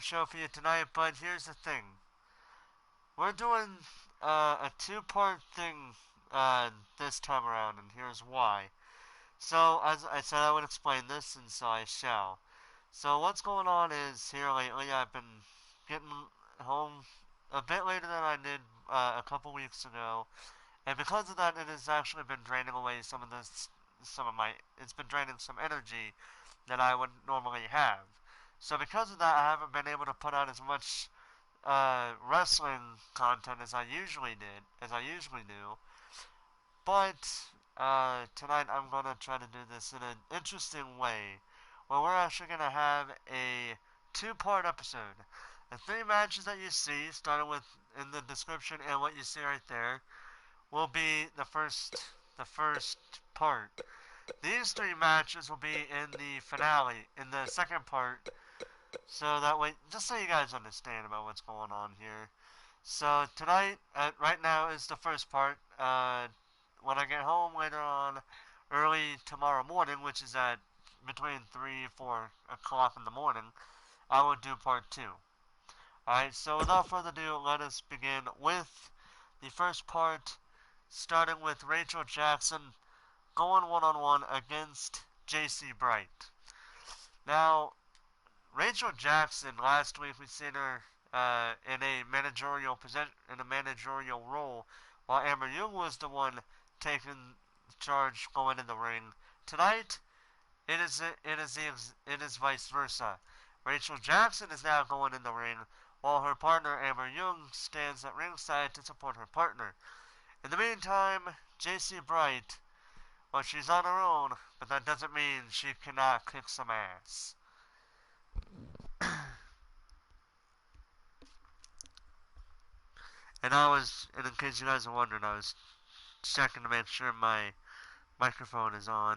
great show for you tonight, but here's the thing. We're doing a two-part thing this time around, and here's why. So, as I said, I would explain this, and so I shall. So, what's going on is here lately, I've been getting home a bit later than I did a couple weeks ago, and because of that, it has actually been draining away it's been draining some energy that I would normally have. So, because of that, I haven't been able to put out as much wrestling content as I usually do. But tonight I'm gonna try to do this in an interesting way, where we're actually gonna have a two-part episode. The three matches that you see, starting with in the description and what you see right there, will be the first part. These three matches will be in the finale, in the second part, so that way, just so you guys understand about what's going on here. So tonight, right now, is the first part. When I get home later on, early tomorrow morning, which is at between 3 4 o'clock in the morning, I will do part 2. Alright, so without further ado, let us begin with the first part, starting with Rachel Jackson going one-on-one against Jaycee Brite. Now, Rachel Jackson, last week we seen her in a managerial role, while Amber Young was the one taking charge going in the ring. Tonight, it is vice versa. Rachel Jackson is now going in the ring, while her partner Amber Young stands at ringside to support her partner. In the meantime, Jaycee Brite, well, she's on her own, but that doesn't mean she cannot kick some ass. And in case you guys are wondering, I was checking to make sure my microphone is on.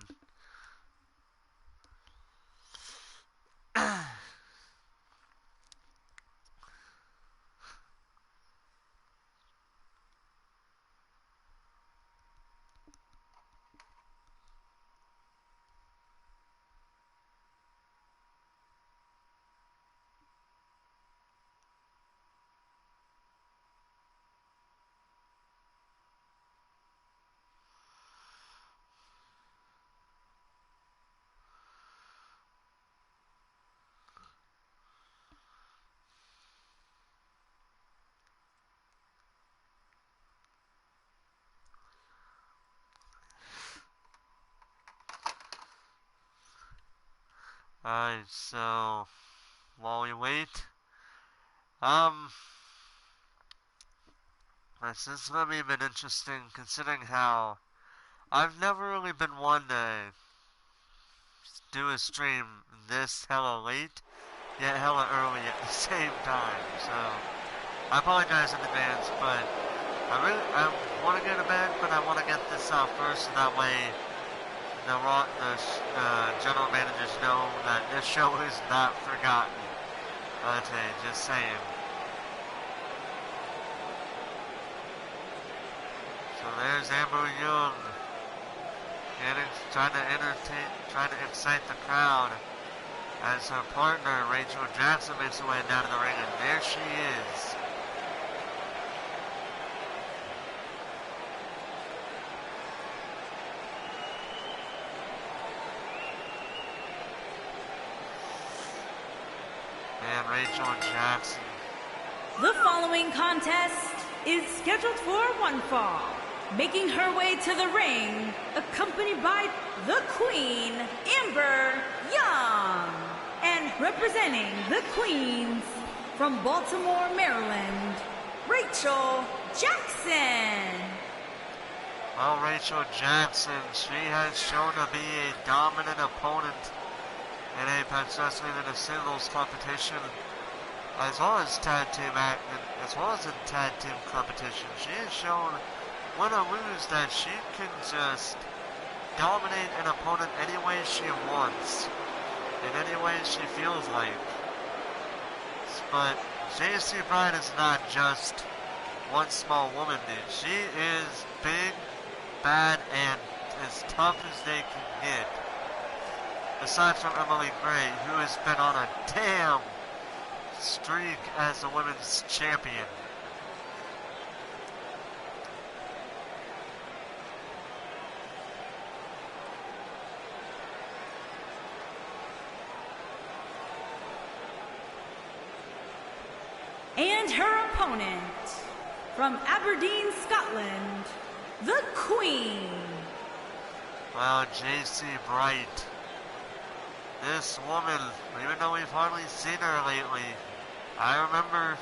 Alright, so while we wait, this is gonna be a bit interesting considering how I've never really been one to do a stream this hella late, yet hella early at the same time. So I apologize in advance, but I want to get to bed, but I want to get this out first, so that way the general managers know that this show is not forgotten. Okay, just saying. So there's Amber Young trying to excite the crowd as her partner Rachel Jackson makes her way down to the ring, and there she is. And Rachel Jackson. The following contest is scheduled for one fall. Making her way to the ring, accompanied by the Queen, Amber Young. And representing the Queens from Baltimore, Maryland, Rachel Jackson. Well, Rachel Jackson, she has shown to be a dominant opponent in Apex Wrestling in a singles competition, as well as in tag team competition. She has shown, win or lose, that she can just dominate an opponent any way she wants, in any way she feels like. But Jaycee Brite is not just one small woman, dude. She is big, bad, and as tough as they can get. Aside from Emily Gray, who has been on a damn streak as the women's champion. And her opponent, from Aberdeen, Scotland, the Queen. Well, Jaycee Brite. This woman, even though we've hardly seen her lately, I remember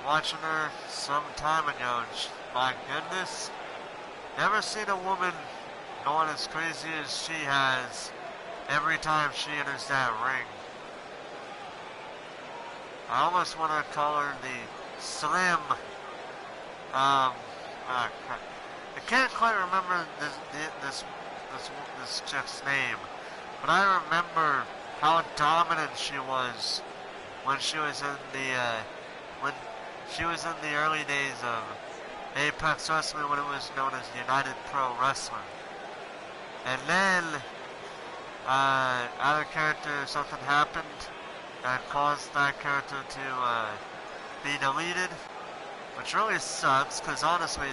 watching her some time ago. My goodness, never seen a woman going as crazy as she has every time she enters that ring. I almost want to call her the Slim. I can't quite remember this chick's name, but I remember how dominant she was when she was in the early days of Apex Wrestling, when it was known as United Pro Wrestling. And then out of character, something happened that caused that character to be deleted, which really sucks, because honestly,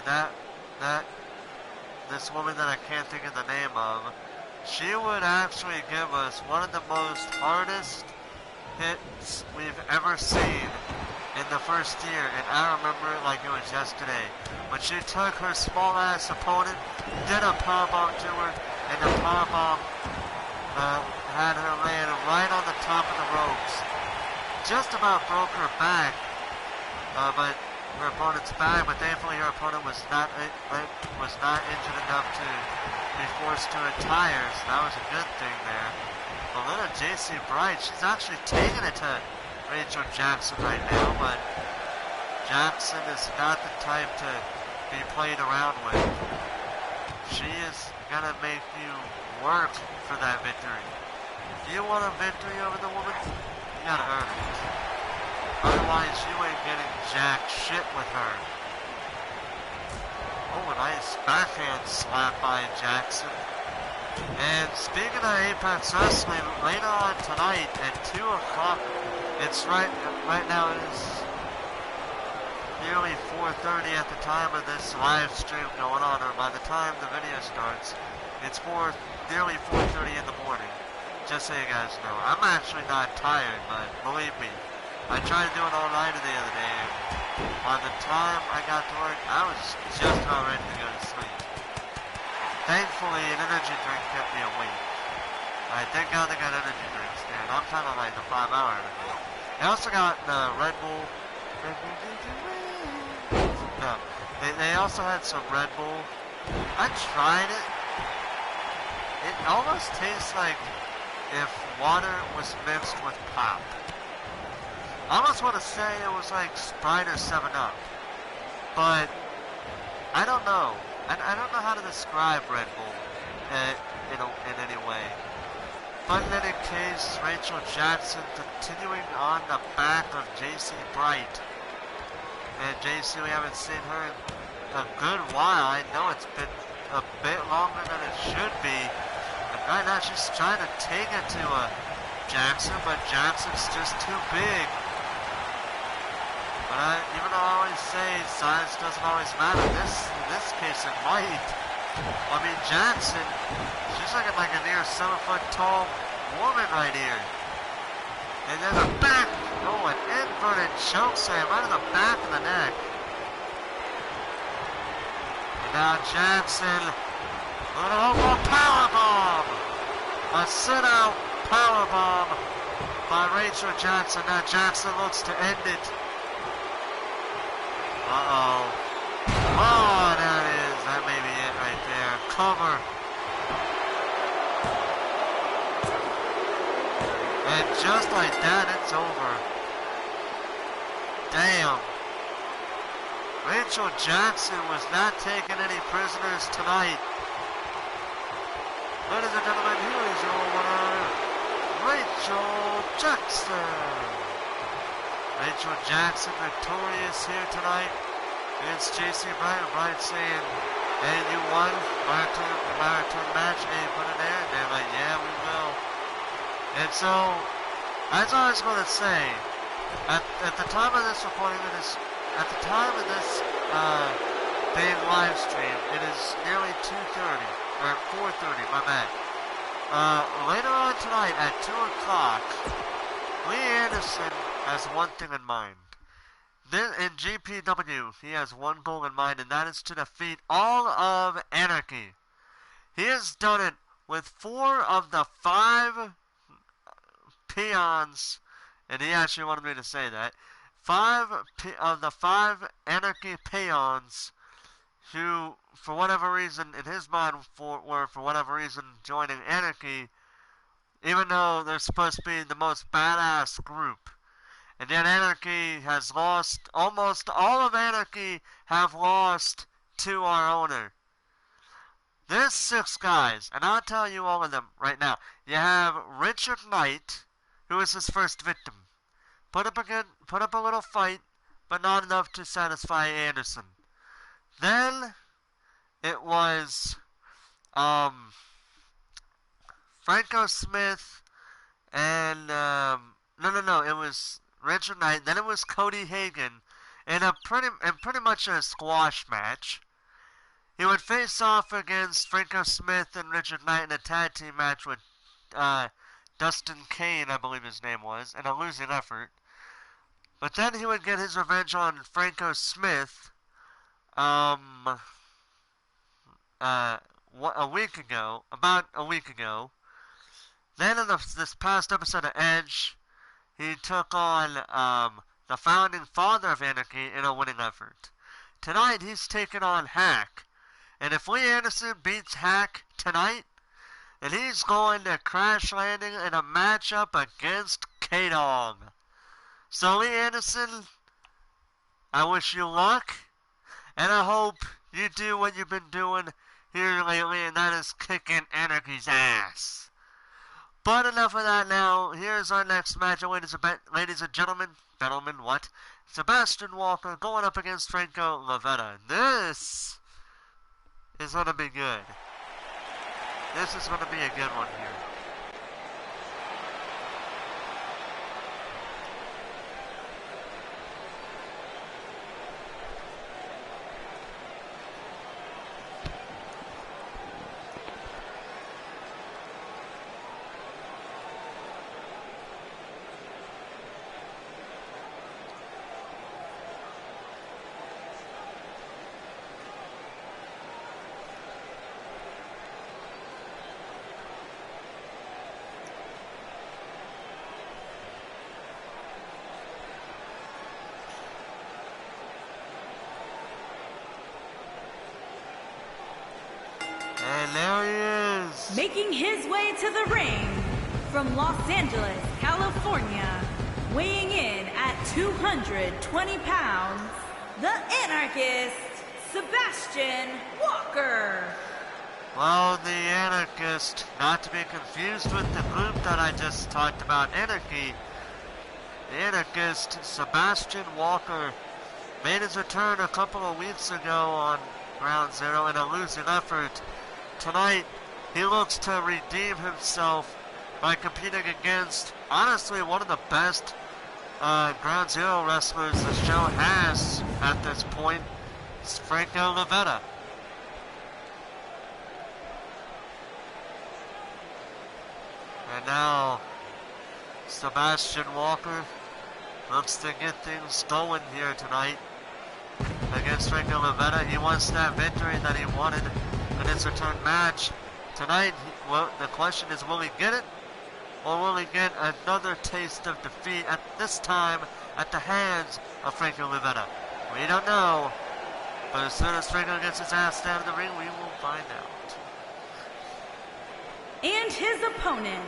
this woman that I can't think of the name of, she would actually give us one of the most hardest hits we've ever seen in the first year, and I remember it like it was yesterday. When she took her small-ass opponent, did a powerbomb to her, and the powerbomb had her laying right on the top of the ropes. Just about broke her back, but her opponent's back. But thankfully, her opponent was not injured enough to be forced to retire. So that was a good thing there. But little Jaycee Brite, she's actually taking it to Rachel Jackson right now. But Jackson is not the type to be played around with. She is gonna make you work for that victory. If you want a victory over the woman, you gotta earn it. Otherwise, you ain't getting jack shit with her. Oh, a nice backhand slap by Jackson. And speaking of Apex Wrestling, later on tonight at 2 o'clock, it's right now it is nearly 4:30 at the time of this live stream going on, or by the time the video starts, it's nearly 4:30 in the morning. Just so you guys know. I'm actually not tired, but believe me, I tried doing all night the other day, and by the time I got to work, I was just about ready to go to sleep. Thankfully, an energy drink kept me awake. Thank God they got energy drinks there, and I'm kind of like the 5-hour energy. They also got Red Bull. No, they also had some Red Bull. I tried it. It almost tastes like if water was mixed with pop. I almost want to say it was like Sprite or 7-Up. But I don't know. I don't know how to describe Red Bull in any way. But in any case, Rachel Jackson continuing on the back of Jaycee Brite. And Jaycee, we haven't seen her in a good while. I know it's been a bit longer than it should be. And right now she's trying to take it to Jackson, but Jackson's just too big. But even though I always say size doesn't always matter, in this case it might. I mean, Jackson, she's looking like a near 7-foot tall woman right here. And then a back, an inverted chokeslam right in the back of the neck. And now Jackson, little powerbomb. A sit-out powerbomb by Rachel Jackson. Now Jackson looks to end it. Uh-oh. Oh, there it is. That may be it right there. Cover. And just like that, it's over. Damn. Rachel Jackson was not taking any prisoners tonight. Ladies and gentlemen, here is your winner, Rachel Jackson. Rachel Jackson victorious here tonight against Jaycee Brite. Brite saying, hey, you won marathon match. Hey, put it there. And they're like, yeah, we will. And so, as I was going to say, At the time of this recording, at the time of this being live streamed, it is nearly 2:30 or 4:30. My bad. Later on tonight at 2 o'clock, Lee Anderson has one thing in mind. In GPW, he has one goal in mind, and that is to defeat all of Anarchy. He has done it with 4 of the 5 peons, and he actually wanted me to say that. 5 of the 5 Anarchy peons who, for whatever reason, in his mind, were for whatever reason joining Anarchy, even though they're supposed to be the most badass group. And yet Anarchy has lost, almost all of Anarchy have lost to our owner. There's 6 guys, and I'll tell you all of them right now. You have Richard Knight, who is his first victim. Put up a little fight, but not enough to satisfy Anderson. Then it was Franco Smith and it was Richard Knight. Then it was Cody Hagan in pretty much a squash match. He would face off against Franco Smith and Richard Knight in a tag team match with Dustin Kane, I believe his name was, in a losing effort. But then he would get his revenge on Franco Smith about a week ago. Then in this past episode of Edge, he took on the founding father of Anarchy in a winning effort. Tonight he's taking on Hack. And if Lee Anderson beats Hack tonight, then he's going to crash landing in a matchup against K-Dog. So Lee Anderson, I wish you luck, and I hope you do what you've been doing here lately, and that is kicking Anarchy's ass. But enough of that now. Here's our next match, ladies and gentlemen. Sebastian Walker going up against Franco Luvetta. This is going to be good. This is going to be a good one here. And there he is. Making his way to the ring from Los Angeles, California, weighing in at 220 pounds, the anarchist, Sebastian Walker. Well, the anarchist, not to be confused with the group that I just talked about, Anarchy. The anarchist, Sebastian Walker, made his return a couple of weeks ago on Ground Zero in a losing effort. Tonight, he looks to redeem himself by competing against, honestly, one of the best Ground Zero wrestlers the show has at this point. It's Franco Luvetta. And now, Sebastian Walker looks to get things going here tonight against Franco Luvetta. He wants that victory that he wanted in his return match. Tonight, the question is, will he get it? Or will he get another taste of defeat, at this time at the hands of Franco Luvetta? We don't know. But as soon as Franco gets his ass down in the ring, we will find out. And his opponent,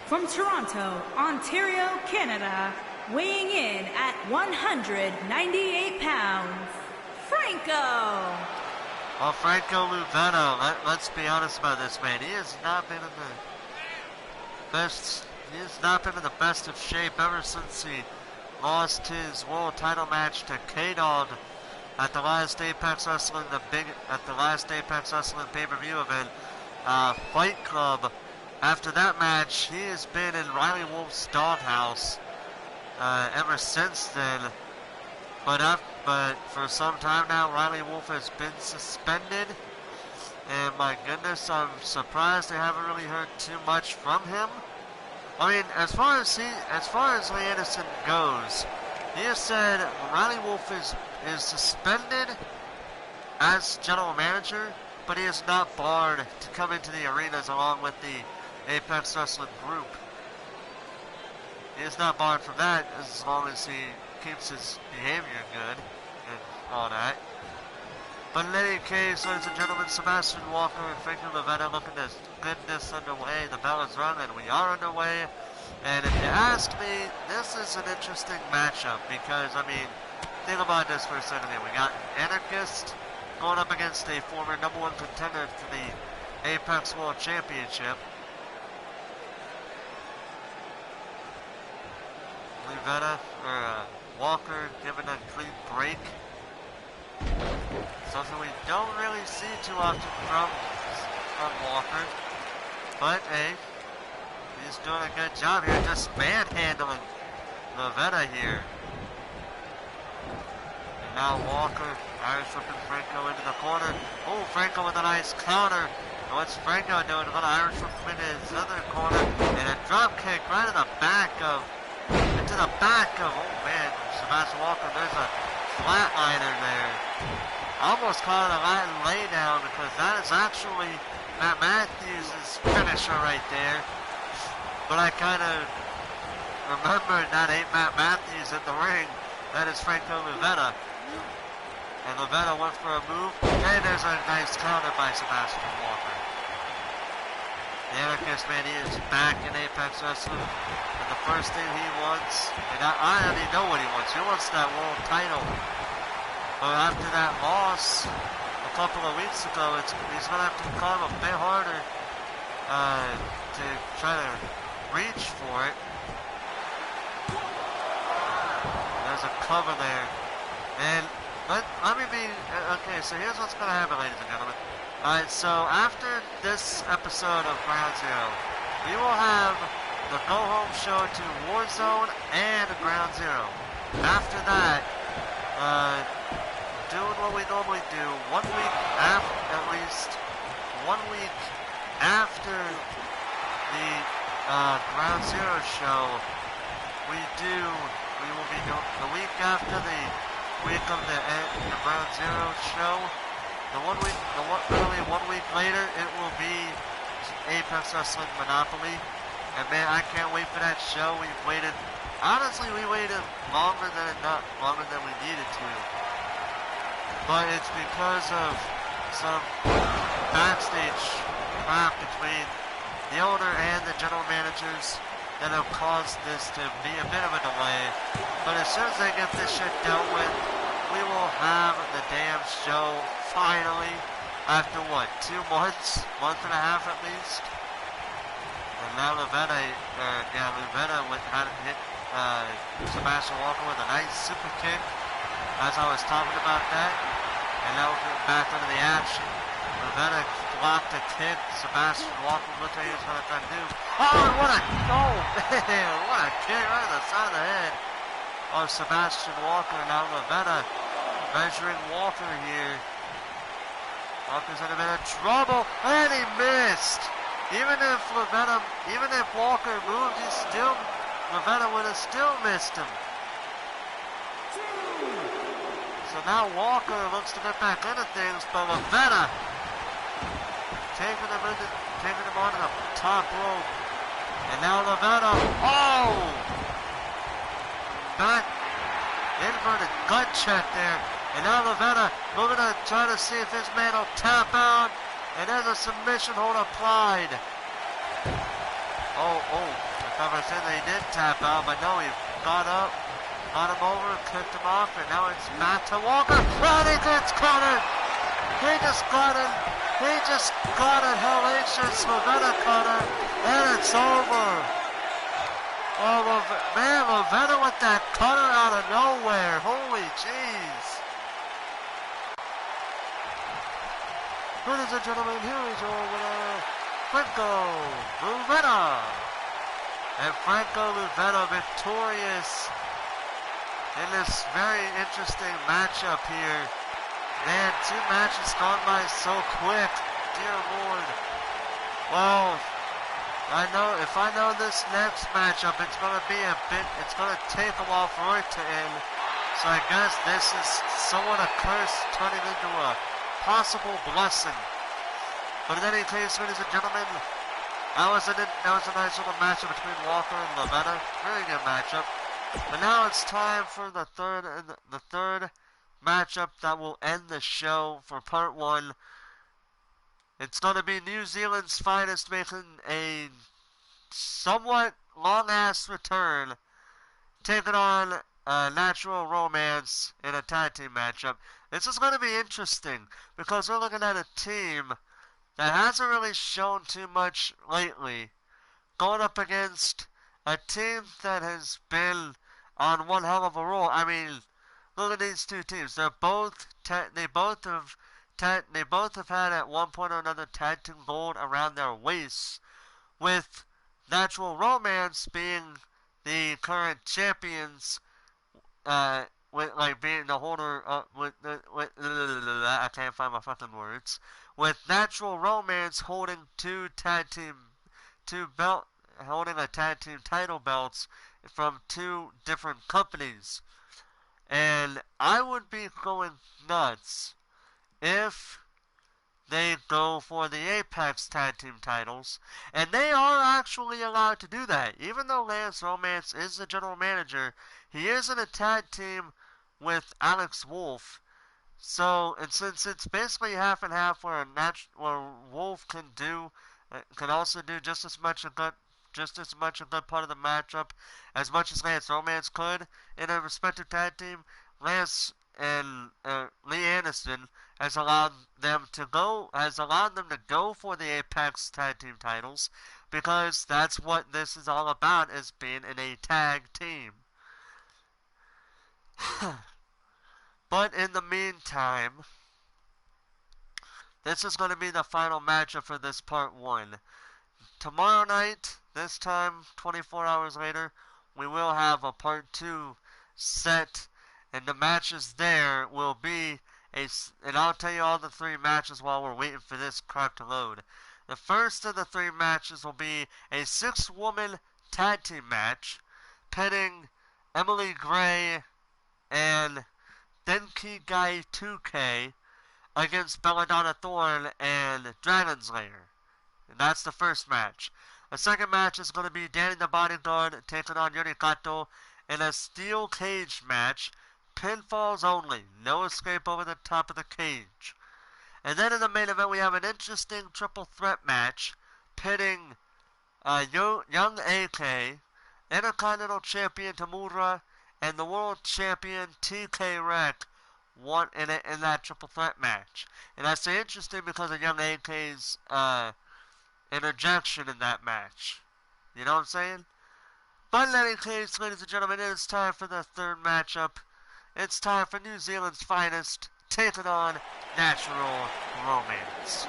from Toronto, Ontario, Canada, weighing in at 198 pounds, Franco. Well, Franco Luvetta, let's be honest about this man. He has not been in the best. He has not been in the best of shape ever since he lost his world title match to K-Dog at the last Apex Wrestling, pay-per-view event, Fight Club. After that match, he has been in Riley Wolf's doghouse. ever since then. But for some time now, Riley Wolf has been suspended. And my goodness, I'm surprised they haven't really heard too much from him. I mean, as far as Lee Anderson goes, he has said Riley Wolf is suspended as general manager, but he is not barred to come into the arenas along with the Apex Wrestling group. He is not barred from that as long as he keeps his behavior good and all that. But in any case, ladies and gentlemen, Sebastian Walker and Franco Luvetta looking to get this underway. The bell is rung and we are underway. And if you ask me, this is an interesting matchup because, I mean, think about this for a second here. We got Anarchist going up against a former #1 contender to the Apex World Championship. Luvetta, or Walker giving a clean break. Something we don't really see too often from Walker. But, hey, he's doing a good job here, just manhandling Luvetta here. And now Walker, Irish whipping Franco into the corner. Oh, Franco with a nice counter. And what's Franco doing? A little Irish whip into his other corner. And a drop kick right into the back of, oh man, Sebastian Walker. There's a flatliner there. Almost caught a Latin laydown because that is actually Matt Matthews' finisher right there. But I kind of remembered that ain't Matt Matthews in the ring. That is Franco Luvetta. And Luvetta went for a move. And there's a nice counter by Sebastian Walker. The Anarchist, man, he is back in Apex Wrestling. And the first thing he wants, and I already know what he wants. He wants that world title. But after that loss a couple of weeks ago, he's going to have to climb a bit harder to try to reach for it. There's a cover there. And let me be, okay, so here's what's going to happen, ladies and gentlemen. Alright, so after this episode of Ground Zero, we will have the go-home show to Warzone and Ground Zero. After that, doing what we normally do, 1 week after, at least 1 week after the Ground Zero show, we will be doing the week after the week of the Ground Zero show. Only 1 week later, it will be Apex Wrestling Monopoly. And man, I can't wait for that show. Honestly, we waited longer than we needed to. But it's because of some backstage crap between the owner and the general managers that have caused this to be a bit of a delay. But as soon as they get this shit dealt with, we will have the damn show finally after what, 2 months? Month and a half at least? And now Luvetta had hit Sebastian Walker with a nice super kick as I was talking about that. And now we're back into the action. Luvetta blocked a kick. Sebastian Walker looked like he was going to try to do. Oh, what a kick right in the side of the head of Sebastian Walker. Now Luvetta measuring Walker here. Walker's in a bit of trouble, and he missed. Even if Walker moved, Luvetta would have still missed him. So now Walker looks to get back into things, but Luvetta taking him onto the top rope. And now Luvetta, back inverted gut check there. And now Luvetta moving to try to see if his man will tap out. And there's a submission hold applied. I thought I said they did tap out, but no, he got up, got him over, kicked him off, and now it's back to Walker. And he gets cornered. He just got a hellacious Luvetta cutter, and it's over. Oh, Luvetta with that cutter out of nowhere. Holy jeez. Ladies and gentlemen, here is your winner, Franco Luvetta. And Franco Luvetta victorious in this very interesting matchup here. Man, 2 matches gone by so quick. Dear Lord. Well, if I know this next matchup, it's gonna take a while for it to end. So I guess this is somewhat a curse turning into a possible blessing. But in any case, ladies and gentlemen, that was a nice little matchup between Walker and Luvetta. Very good matchup. But now it's time for the third matchup that will end the show for part 1. It's going to be New Zealand's finest making a somewhat long-ass return, taking on Natural Romance in a tag team matchup. This is going to be interesting because we're looking at a team that hasn't really shown too much lately, going up against a team that has been on one hell of a roll. I mean, look at these two teams. They both have had at one point or another tag team gold around their waists, with Natural Romance being the current champions, with being the holder. I can't find my fucking words. With Natural Romance holding holding a tag team title belts from 2 different companies. And I would be going nuts if they go for the Apex tag team titles. And they are actually allowed to do that. Even though Lance Romance is the general manager, he is in a tag team with Alex Wolf. So, and since it's basically half and half, where Wolf can also do just as much a good part of the matchup as much as Lance Romance could in a respective tag team. Lance and Lee Anderson has allowed them to go for the Apex tag team titles, because that's what this is all about, is being in a tag team. But in the meantime, this is going to be the final matchup for this part 1. Tomorrow night, this time 24 hours later, we will have a part 2 set, and the matches there will be and I'll tell you all the 3 matches while we're waiting for this crap to load. The first of the 3 matches will be a 6-woman tag team match, pitting Emily Gray and Denki Guy 2K against Belladonna Thorne and Dragon's Lair. And that's the first match. The second match is going to be Danny the Bodyguard taking on Yuri Kato in a steel cage match. Pinfalls only. No escape over the top of the cage. And then in the main event, we have an interesting triple threat match pitting Young AK, Intercontinental Champion Tamura, and the World Champion TK Wreck in that triple threat match. And I say interesting because of Young AK's interjection in that match. You know what I'm saying? But in any case, ladies and gentlemen, it is time for the third matchup. It's time for New Zealand's finest taking on Natural Romance.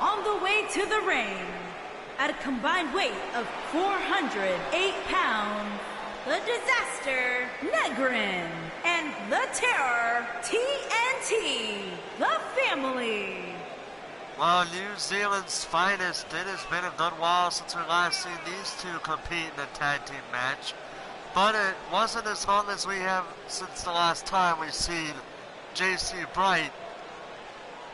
On the way to the ring, at a combined weight of 408 pounds, the Disaster, Negrin, and the Terror, TNT, the family. Well, New Zealand's finest, it has been a good while since we last seen these two compete in a tag team match. But it wasn't as long as we have since the last time we've seen Jaycee Brite.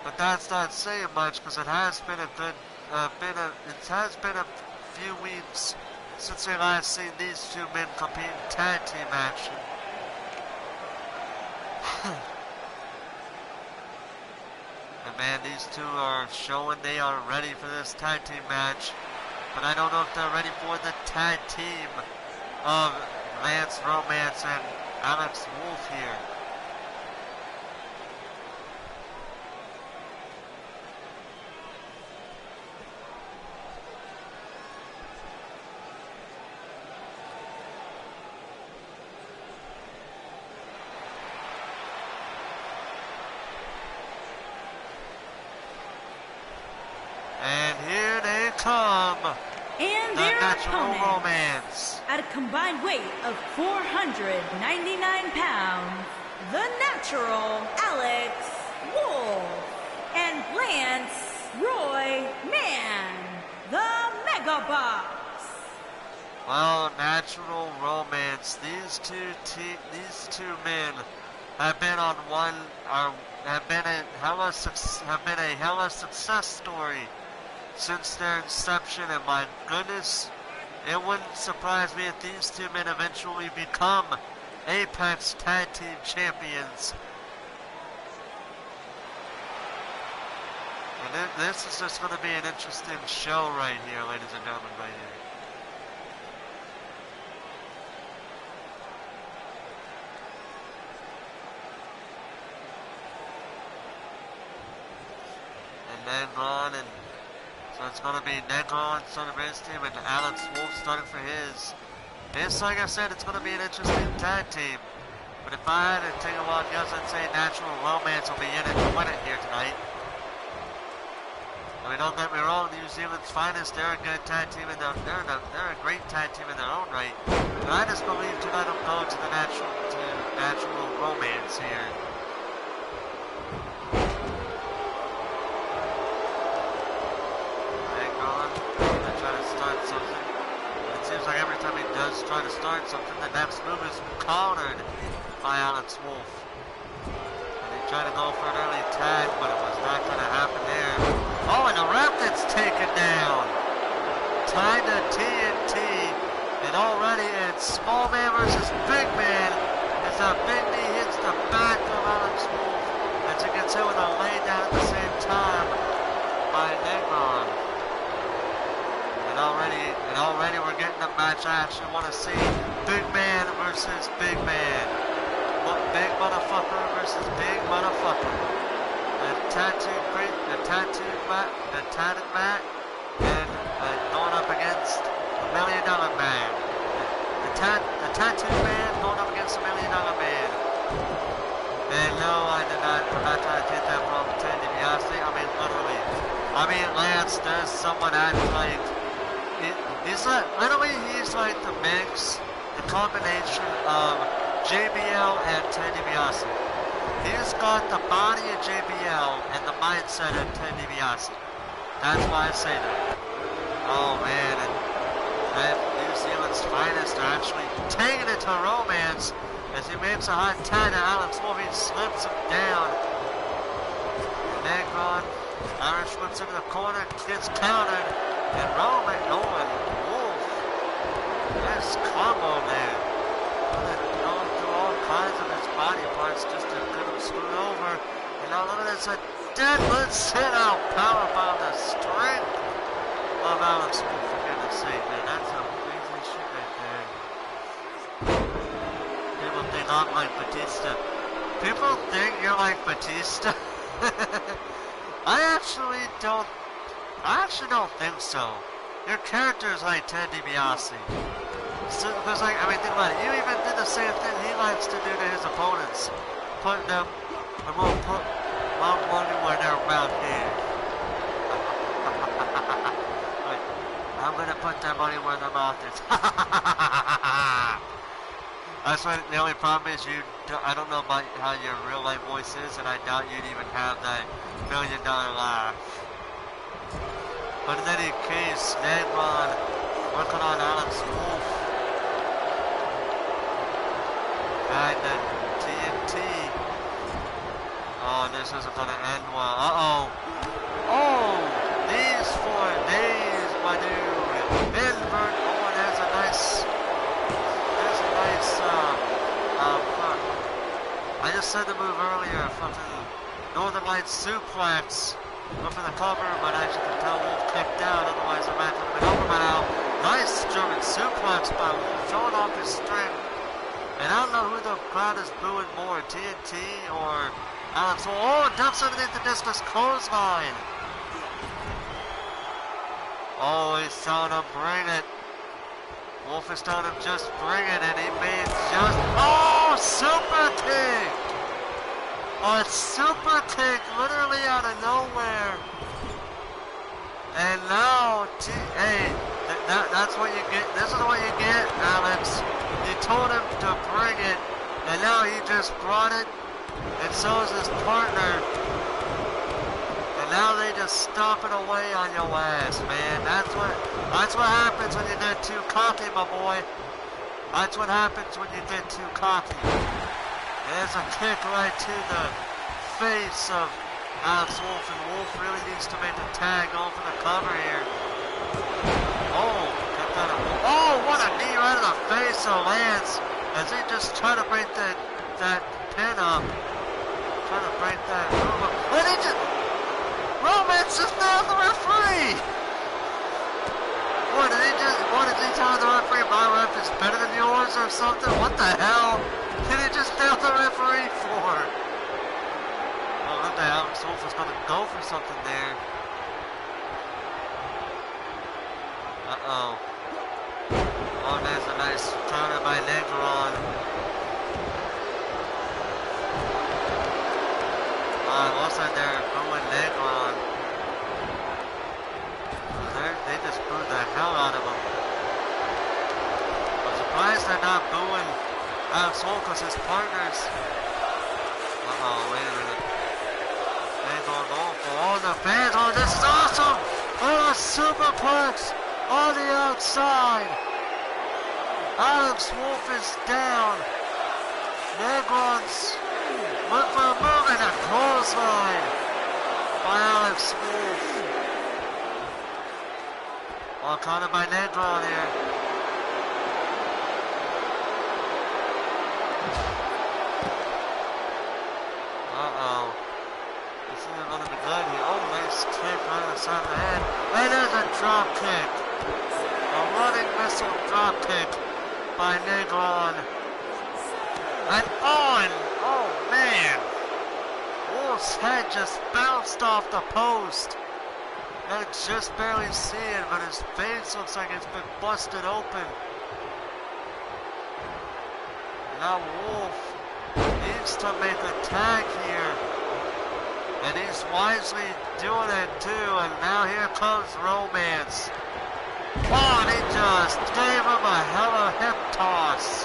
But that's not saying much, because it has been a few weeks since we last seen these two men compete in tag team action. And man, these two are showing they are ready for this tag team match. But I don't know if they're ready for the tag team of Lance Romance and Alex Wolf here. And here they come. And the their Natural opponent, Romance. at a combined weight of 499 pounds, the Natural Alex Wolf and Lance Roy Mann, the Megabox. Well, Natural Romance. These two men have been on have been a hella success story since their inception, and my goodness, it wouldn't surprise me if these two men eventually become Apex Tag Team Champions. And this is just going to be an interesting show right here, ladies and gentlemen, right here. And Negron, and so it's going to be Negron starting for his team and Alex Wolf starting for his. This, like I said, it's going to be an interesting tag team. But if I had to take a wild guess, I'd say Natural Romance will be in it to win it here tonight. I mean, don't get me wrong, New Zealand's finest, they're a good tag team, and they're a great tag team in their own right. But I just believe tonight will go to the Natural Romance here. Something. It seems like every time he does try to start something, the next move is countered by Alex Wolf. And he tried to go for an early tag, but it was not going to happen there. Oh, and the ref gets taken down. Tied to TNT. And already it's small man versus big man. As a big knee hits the back of Alex Wolf. As he gets hit with a lay down at the same time by Negron. And already we're getting the match I actually want to see. Big man versus big man. Big motherfucker versus big motherfucker. The tatted mat, and going up against the $1 million man. The tattooed man going up against the $1 million man. And no, I'm not trying to take that from Ted DiBiase. I mean, literally. I mean, Lance does someone act like. He's like the mix, the combination of JBL and Ted DiBiase. He's got the body of JBL and the mindset of Ted DiBiase. That's why I say that. Oh man, and New Zealand's finest are actually taking it to Romance as he makes a hot tag to Alex Wolf. He slips him down. Negron, Irish whips into the corner, gets countered. And Roman Nolan Wolf, nice combo there. Going through all kinds of his body parts just to get him screwed over. And now look at this, a deadlift sit-out powerbomb, the strength of Alex Wolf, for goodness sake, man. That's some crazy shit right there. People think I'm like Batista. People think you're like Batista? I actually don't think so. Your character is like Ted DiBiase. So, because, like, I mean, think about it. You even did the same thing he likes to do to his opponents. Putting them, I'm gonna put my money where their mouth is. Like, I'm gonna put their money where their mouth is. That's what the only problem is. I don't know about how your real life voice is, and I doubt you'd even have that $1 million laugh. But in any case, Negron working on Alex Wolf. And then TNT. Oh, this isn't going to end well. Uh-oh. Oh, these 4 days, my dude. Invert. Oh, and there's a nice, I just said the move earlier, fucking Northern Lights suplex. Went for the cover, but as you can tell, Wolf kicked out. Otherwise, the match would have been over by now. Nice German suplex by Wolf, showing off his strength. And I don't know who the crowd is booing more, TNT or Alex Wolf. Oh, dumps underneath the discus clothesline. Oh, he's telling him, bring it. Wolf is telling him, just bring it, and he made just... Oh, super kick! A super kick literally out of nowhere. hey, that's what you get. This is what you get, Alex. You told him to bring it, and now he just brought it, and so is his partner. And now they just stomping away on your ass, man. That's what happens when you get too cocky, my boy. That's what happens when you get too cocky. There's a kick right to the face of Alex Wolf, and Wolf really needs to make a tag going for the cover here. Oh, what a knee right in the face of Lance as he just tried to break that pin up. Trying to break that move up. And he just... Romance is now the referee! What did he tell the referee my ref is better than yours or something? What the hell did he just tell the referee for? Oh, look at Alex Wolf was going to go for something there. Uh-oh. Oh, there's a nice counter by Negron. Looks like they're booing Negron. They just booed the hell out of him. I'm surprised they're not booing Alex Wolf because his partners. Uh-oh, wait a minute. Negron going for all the fans. Oh, this is awesome! Oh, a superplex on the outside. Alex Wolf is down. Negron's went for a move and a clothesline by Alex Wolf. Well, counted by Negron here. Uh-oh. This isn't going to be good here. Oh, nice kick right on the side of the head. And there's a drop kick. A running missile drop kick by Negron. And on! Oh man! Wolf's head just bounced off the post. I could just barely see it, but his face looks like it's been busted open. Now Wolf needs to make a tag here. And he's wisely doing it too, and now here comes Romance. Oh, and he just gave him a hell of a hip toss.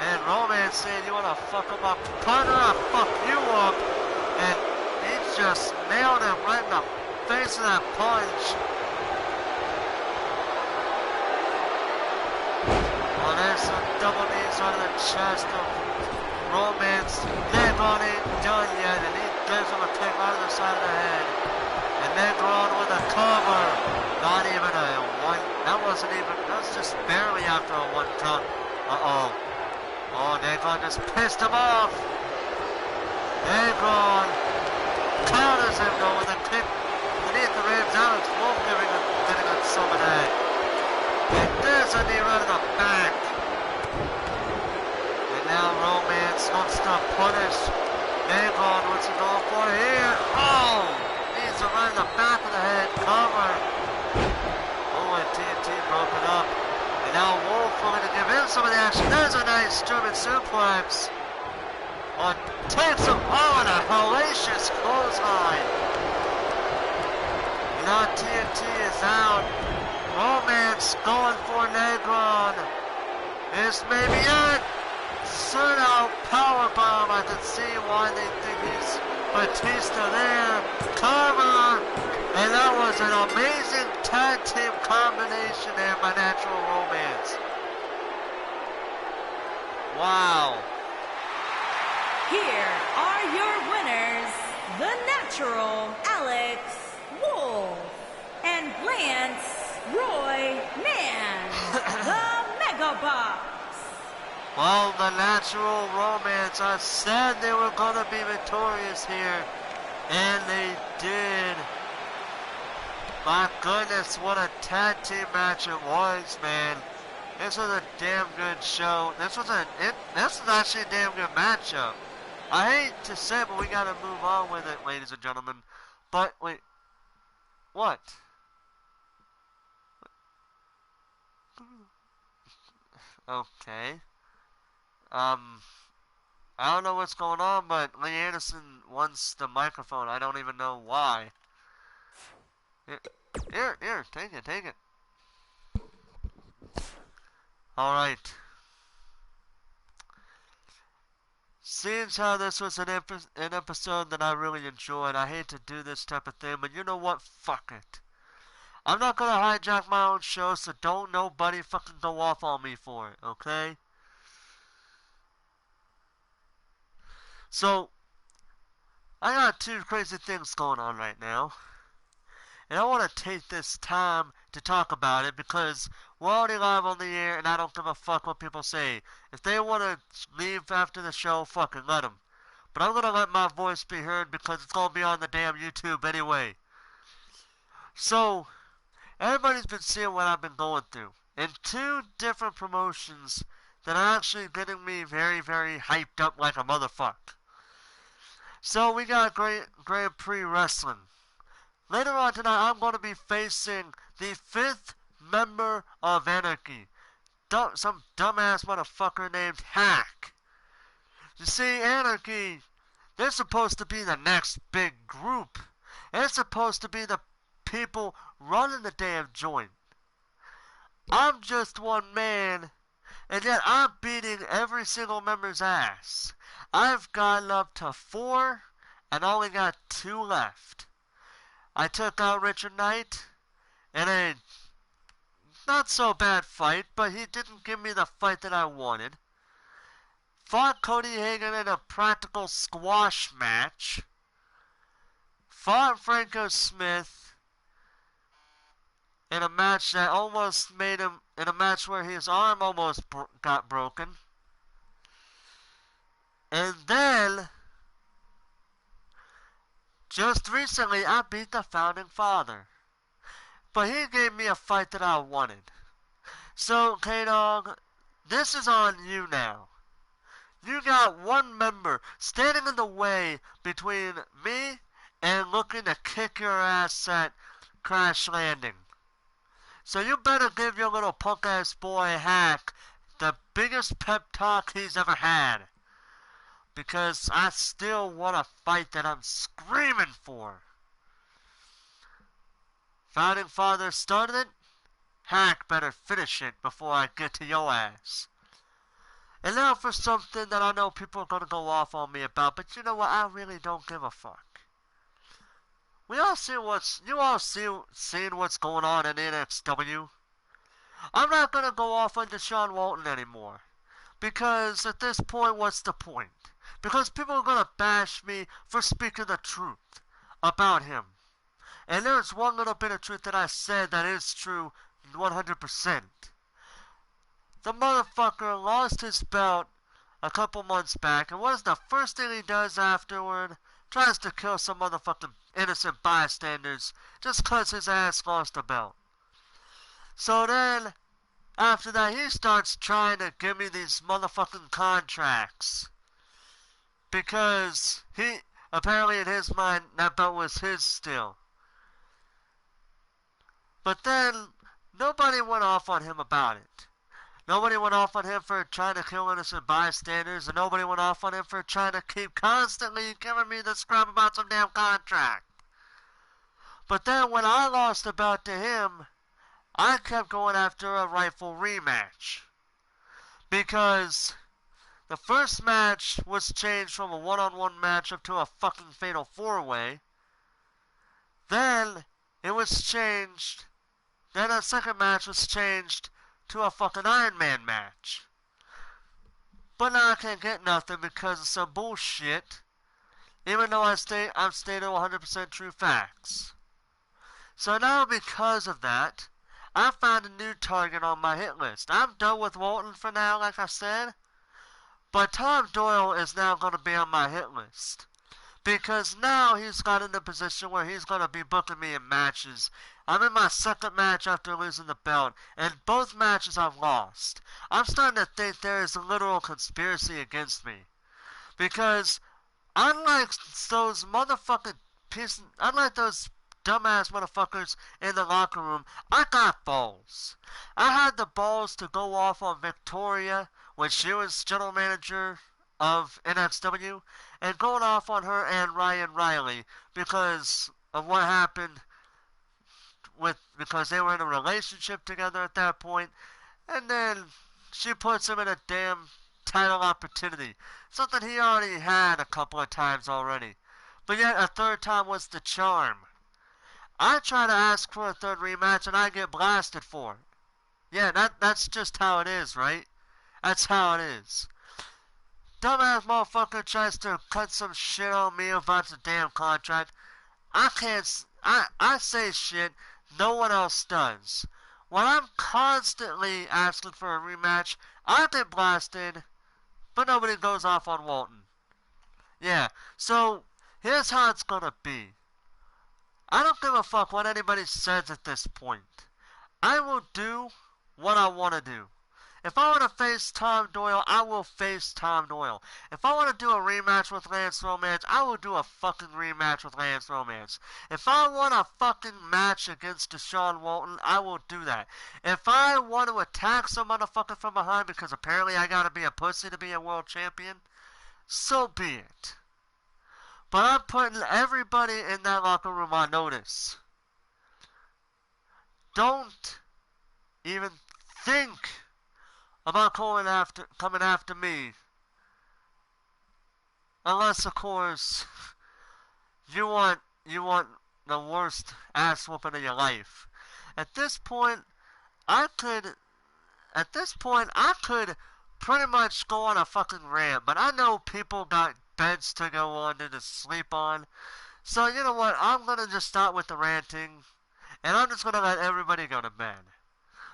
And Romance said, you want to fuck him up? Partner, I'll fuck you up. And he just nailed him right in the face of that punch. Well, there's some double knees under the chest of Romance. Negron ain't done yet, and he gives him a kick right on the side of the head. And Negron with a cover. Not even a one. That was just barely after a one count. Uh-oh. Oh, Negron just pissed him off. Negron counters him though with a kick beneath the ribs. Alex Wolf getting some of that. And there's a knee right in the back. And now Romance wants to punish Negron. What's he going for here? Oh! Knees are right in the back of the head. Cover. Oh, and TNT broke it up. And now Wolf going to give him some of the action. There's a nice German suplex. On takes him on a hellacious clothesline. And now TNT is out. Romance going for Negron. This may be it. Cerno powerbomb. I can see why they think he's Batista there. Cover. And that was an amazing tag team combination there by Natural Romance. Wow. Here are your winners, the Natural Alex Wolf and Lance Roy Man, the Mega Box. Well, the Natural Romance, I said they were going to be victorious here, and they did. My goodness, what a tag team match it was, man. This was a damn good show. This was actually a damn good matchup. I hate to say it, but we gotta move on with it, ladies and gentlemen. But, wait. What? Okay. I don't know what's going on, but Lee Anderson wants the microphone. I don't even know why. Here, take it, take it. Alright. Seems how this was an episode that I really enjoyed. I hate to do this type of thing, but you know what? Fuck it. I'm not gonna hijack my own show, so don't nobody fucking go off on me for it, okay? So, I got two crazy things going on right now. And I want to take this time to talk about it because we're already live on the air and I don't give a fuck what people say. If they want to leave after the show, fucking let them. But I'm going to let my voice be heard because it's going to be on the damn YouTube anyway. So, everybody's been seeing what I've been going through. And two different promotions that are actually getting me very, very hyped up like a motherfucker. So, we got Grand Prix Wrestling. Later on tonight, I'm going to be facing the fifth member of Anarchy. Some dumbass motherfucker named Hack. You see, Anarchy, they're supposed to be the next big group. They're supposed to be the people running the damn joint. I'm just one man, and yet I'm beating every single member's ass. I've gotten up to 4, and only got 2 left. I took out Richard Knight in a not so bad fight, but he didn't give me the fight that I wanted. Fought Cody Hagan in a practical squash match. Fought Franco Smith in a match that almost made him, in a match where his arm almost got broken. And then, just recently, I beat the Founding Father. But he gave me a fight that I wanted. So, K-Dog, this is on you now. You got one member standing in the way between me and looking to kick your ass at Crash Landing. So you better give your little punk-ass boy Hack the biggest pep talk he's ever had. Because I still want a fight that I'm screaming for. Founding Father started it. Hack better finish it before I get to your ass. And now for something that I know people are going to go off on me about, but you know what? I really don't give a fuck. You all seen what's going on in NXW. I'm not going to go off on Deshaun Walton anymore. Because at this point, what's the point? Because people are going to bash me for speaking the truth about him. And there's one little bit of truth that I said that is true 100%. The motherfucker lost his belt a couple months back, and what is the first thing he does afterward? Tries to kill some motherfucking innocent bystanders just cause his ass lost a belt. So then, after that, he starts trying to give me these motherfucking contracts. Because apparently in his mind, that belt was his still. But then, nobody went off on him about it. Nobody went off on him for trying to kill innocent bystanders, and nobody went off on him for trying to keep constantly giving me the scrub about some damn contract. But then when I lost the belt to him, I kept going after a rightful rematch. Because the first match was changed from a one-on-one match up to a fucking fatal four-way. Then it was changed. Then a second match was changed to a fucking Iron Man match. But now I can't get nothing because of some bullshit. Even though I'm stating 100% true facts. So now because of that, I found a new target on my hit list. I'm done with Walton for now, like I said. But Tom Doyle is now going to be on my hit list. Because now he's got in a position where he's going to be booking me in matches. I'm in my second match after losing the belt, and both matches I've lost. I'm starting to think there is a literal conspiracy against me. Because unlike those dumbass motherfuckers in the locker room, I got balls. I had the balls to go off on Victoria when she was general manager of NXW, and going off on her and Ryan Riley because of what happened because they were in a relationship together at that point, and then she puts him in a damn title opportunity. Something he already had a couple of times already. But yet a third time was the charm. I try to ask for a third rematch and I get blasted for it. Yeah, that's just how it is, right? That's how it is. Dumbass motherfucker tries to cut some shit on me about the damn contract. I can't. I say shit no one else does. When I'm constantly asking for a rematch, I get blasted, but nobody goes off on Walton. Yeah, so here's how it's gonna be. I don't give a fuck what anybody says at this point. I will do what I want to do. If I want to face Tom Doyle, I will face Tom Doyle. If I want to do a rematch with Lance Romance, I will do a fucking rematch with Lance Romance. If I want a fucking match against Deshaun Walton, I will do that. If I want to attack some motherfucker from behind because apparently I gotta be a pussy to be a world champion, so be it. But I'm putting everybody in that locker room on notice. Don't even think about coming after me. Unless, of course, you want the worst ass whooping of your life. At this point, I could pretty much go on a fucking rant, but I know people got beds to go on to sleep on. So you know what? I'm gonna just start with the ranting, and I'm just gonna let everybody go to bed.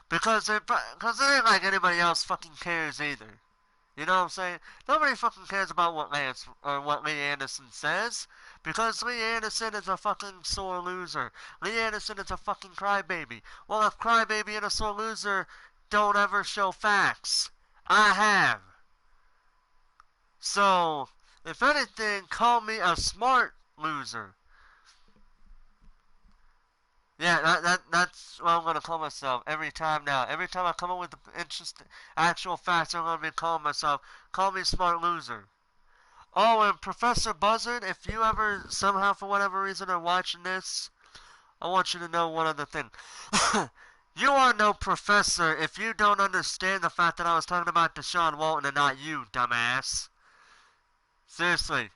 Because it ain't like anybody else fucking cares either. You know what I'm saying? Nobody fucking cares about what what Lee Anderson says. Because Lee Anderson is a fucking sore loser. Lee Anderson is a fucking crybaby. Well, if crybaby and a sore loser don't ever show facts, I have. So, if anything, call me a smart loser. Yeah, that's what I'm gonna call myself every time now. Every time I come up with interesting, actual facts, I'm gonna be calling myself. Call me smart loser. Oh, and Professor Buzzard, if you ever somehow for whatever reason are watching this, I want you to know one other thing. You are no professor if you don't understand the fact that I was talking about Deshaun Walton and not you, dumbass. Seriously.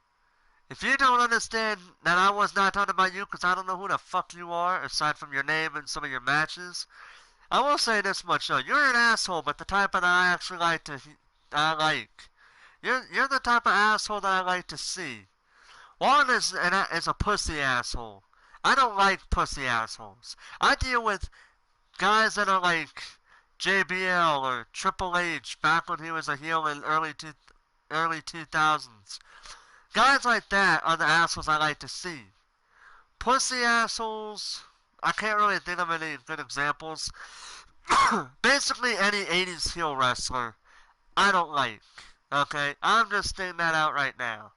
If you don't understand that I was not talking about you because I don't know who the fuck you are, aside from your name and some of your matches, I will say this much though. You're an asshole, but the type that I actually I like. You're the type of asshole that I like to see. Juan is a pussy asshole. I don't like pussy assholes. I deal with guys that are like JBL or Triple H back when he was a heel in early 2000s. Guys like that are the assholes I like to see. Pussy assholes, I can't really think of any good examples. Basically, any 80s heel wrestler, I don't like. Okay? I'm just stating that out right now.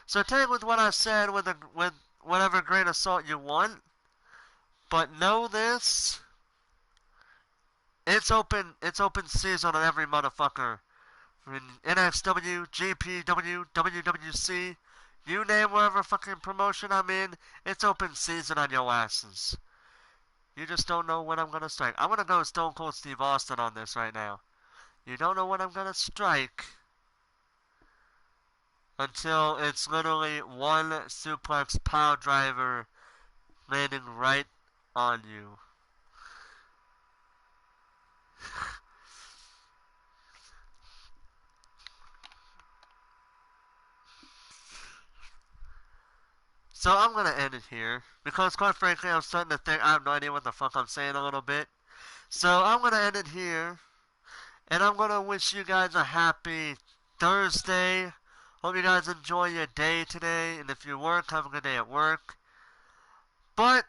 So take with what I said with whatever grain of salt you want. But know this. It's open season on every motherfucker. In NXW, GPW, WWC, you name whatever fucking promotion I'm in, it's open season on your asses. You just don't know when I'm gonna strike. I'm gonna go Stone Cold Steve Austin on this right now. You don't know when I'm gonna strike until it's literally one suplex power driver landing right on you. So I'm gonna end it here because, quite frankly, I'm starting to think I have no idea what the fuck I'm saying a little bit. So I'm gonna end it here, and I'm gonna wish you guys a happy Thursday. Hope you guys enjoy your day today, and if you work, have a good day at work. But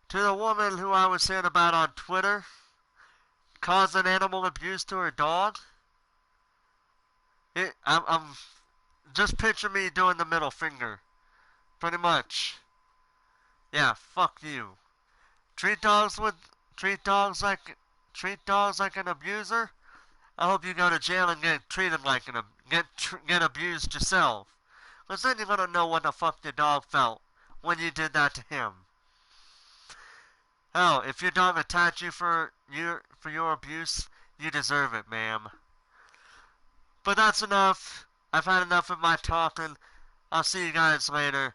to the woman who I was saying about on Twitter, causing animal abuse to her dog, I'm just picture me doing the middle finger. Pretty much. Yeah, fuck you. Treat dogs like an abuser. I hope you go to jail and get treated like get abused yourself. Cause then you're gonna know what the fuck your dog felt when you did that to him. Hell, if your dog attacked you for your abuse, you deserve it, ma'am. But that's enough. I've had enough of my talking. I'll see you guys later.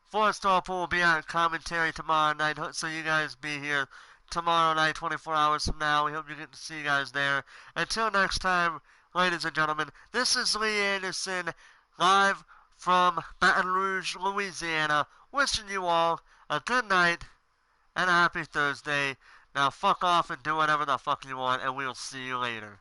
Forrest Orpel will be on commentary tomorrow night, so you guys be here tomorrow night, 24 hours from now. We hope you get to see you guys there. Until next time, ladies and gentlemen, this is Lee Anderson, live from Baton Rouge, Louisiana, wishing you all a good night and a happy Thursday. Now fuck off and do whatever the fuck you want, and we'll see you later.